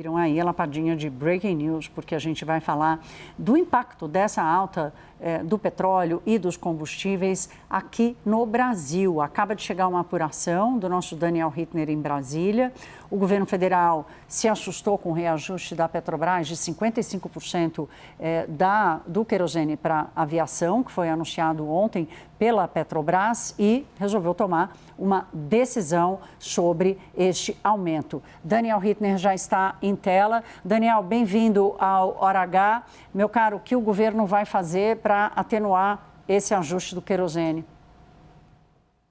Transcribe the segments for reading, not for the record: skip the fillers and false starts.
Viram aí a lapadinha de breaking news, porque a gente vai falar do impacto dessa alta do petróleo e dos combustíveis aqui no Brasil. Acaba de chegar uma apuração do nosso Daniel Hittner em Brasília. O governo federal se assustou com o reajuste da Petrobras de 55% do querosene para aviação, que foi anunciado ontem pela Petrobras, e resolveu tomar uma decisão sobre este aumento. Daniel Hittner já está em tela. Daniel, bem-vindo ao Hora H. Meu caro, o que o governo vai fazer para atenuar esse ajuste do querosene?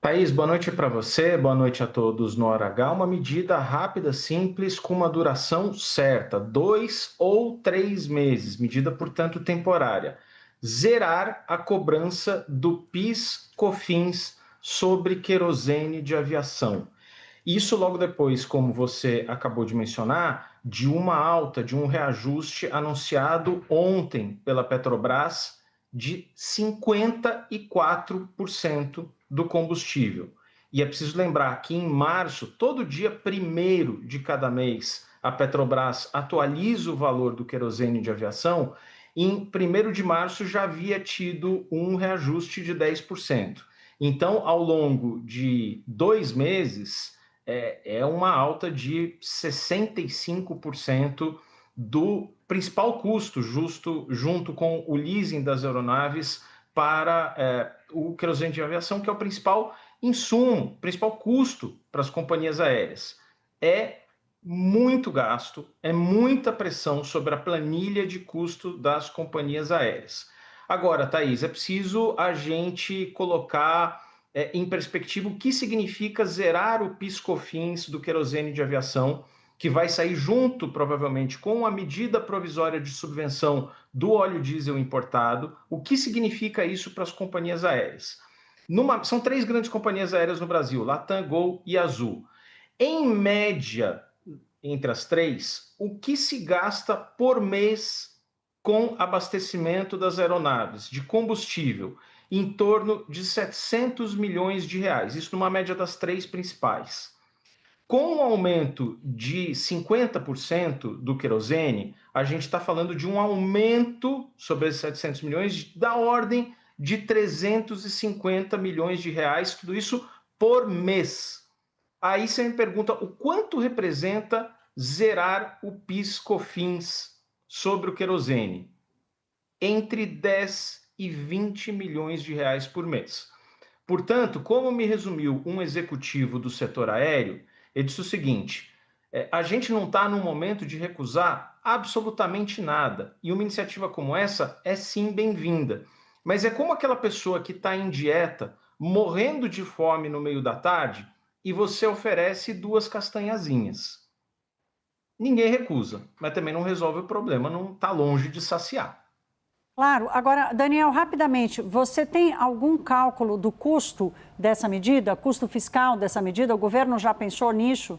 Thaís, boa noite para você, boa noite a todos no Hora H. Uma medida rápida, simples, com uma duração certa, 2 ou 3 meses, medida, portanto, temporária. Zerar a cobrança do PIS/COFINS sobre querosene de aviação. Isso logo depois, como você acabou de mencionar, de uma alta, de um reajuste anunciado ontem pela Petrobras de 54% do combustível. E é preciso lembrar que em março, todo dia 1º de cada mês, a Petrobras atualiza o valor do querosene de aviação. Em 1º de março já havia tido um reajuste de 10%. Então, ao longo de 2 meses, é uma alta de 65% do principal custo, junto com o leasing das aeronaves para o querosene de aviação, que é o principal insumo, principal custo para as companhias aéreas. É muito gasto, é muita pressão sobre a planilha de custo das companhias aéreas. Agora, Thaís, é preciso a gente colocar em perspectiva o que significa zerar o PIS/COFINS do querosene de aviação, que vai sair junto, provavelmente, com a medida provisória de subvenção do óleo diesel importado. O que significa isso para as companhias aéreas? São 3 grandes companhias aéreas no Brasil, Latam, Gol e Azul. Em média, entre as 3, o que se gasta por mês com abastecimento das aeronaves de combustível? Em torno de 700 milhões de reais, isso numa média das 3 principais. Com o aumento de 50% do querosene, a gente está falando de um aumento sobre esses 700 milhões da ordem de 350 milhões de reais, tudo isso por mês. Aí você me pergunta o quanto representa zerar o PIS/COFINS sobre o querosene? Entre 10 e 20 milhões de reais por mês. Portanto, como me resumiu um executivo do setor aéreo, ele disse o seguinte: a gente não está num momento de recusar absolutamente nada, e uma iniciativa como essa é sim bem-vinda. Mas é como aquela pessoa que está em dieta, morrendo de fome no meio da tarde, e você oferece 2 castanhazinhas. Ninguém recusa, mas também não resolve o problema, não está longe de saciar. Claro. Agora, Daniel, rapidamente, você tem algum cálculo do custo dessa medida, custo fiscal dessa medida? O governo já pensou nisso?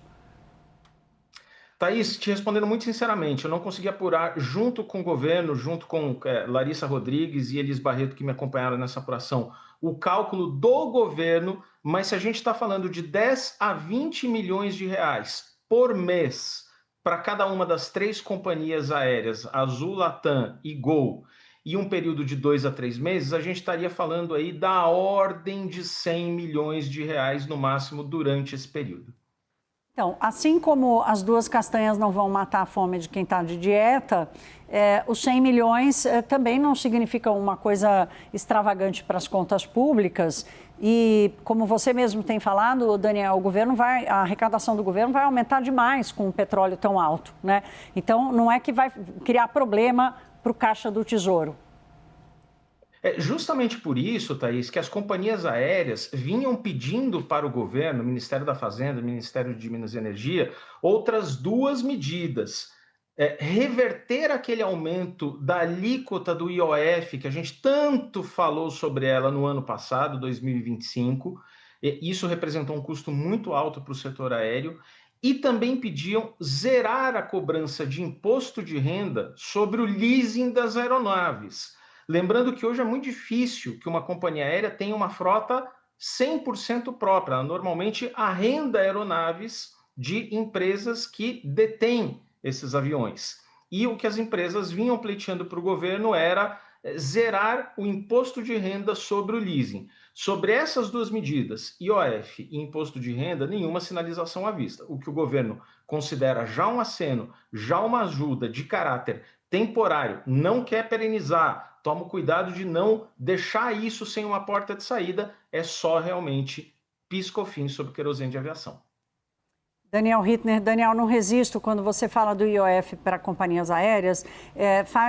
Thaís, te respondendo muito sinceramente, eu não consegui apurar junto com o governo, junto com Larissa Rodrigues e Elis Barreto, que me acompanharam nessa apuração, o cálculo do governo, mas se a gente está falando de 10 a 20 milhões de reais por mês para cada uma das 3 companhias aéreas, Azul, Latam e Gol, e um período de 2 a 3 meses, a gente estaria falando aí da ordem de 100 milhões de reais no máximo durante esse período. Então, assim como as 2 castanhas não vão matar a fome de quem está de dieta, os 100 milhões também não significam uma coisa extravagante para as contas públicas. E, como você mesmo tem falado, Daniel, a arrecadação do governo vai aumentar demais com o petróleo tão alto, né? Então, não é que vai criar problema para o caixa do Tesouro. É justamente por isso, Thaís, que as companhias aéreas vinham pedindo para o governo, Ministério da Fazenda, Ministério de Minas e Energia, outras 2 medidas. Reverter aquele aumento da alíquota do IOF, que a gente tanto falou sobre ela no ano passado, 2025. Isso representou um custo muito alto para o setor aéreo. E também pediam zerar a cobrança de imposto de renda sobre o leasing das aeronaves. Lembrando que hoje é muito difícil que uma companhia aérea tenha uma frota 100% própria. Ela normalmente arrenda aeronaves de empresas que detêm esses aviões. E o que as empresas vinham pleiteando para o governo era zerar o imposto de renda sobre o leasing. Sobre essas duas medidas, IOF e imposto de renda, nenhuma sinalização à vista. O que o governo considera já um aceno, já uma ajuda de caráter temporário, não quer perenizar, toma cuidado de não deixar isso sem uma porta de saída, é só realmente PIS/COFINS sobre querosene de aviação. Daniel Hittner, Daniel, não resisto quando você fala do IOF para companhias aéreas.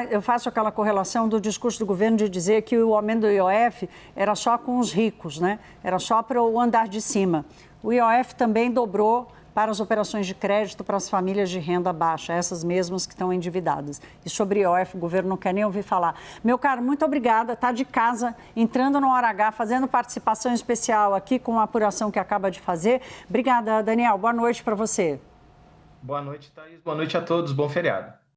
Eu faço aquela correlação do discurso do governo de dizer que o aumento do IOF era só com os ricos, né? Era só para o andar de cima. O IOF também dobrou para as operações de crédito para as famílias de renda baixa, essas mesmas que estão endividadas. E sobre IOF, o governo não quer nem ouvir falar. Meu caro, muito obrigada. Está de casa, entrando no Hora H, fazendo participação especial aqui com a apuração que acaba de fazer. Obrigada, Daniel. Boa noite para você. Boa noite, Thaís. Boa noite a todos. Bom feriado.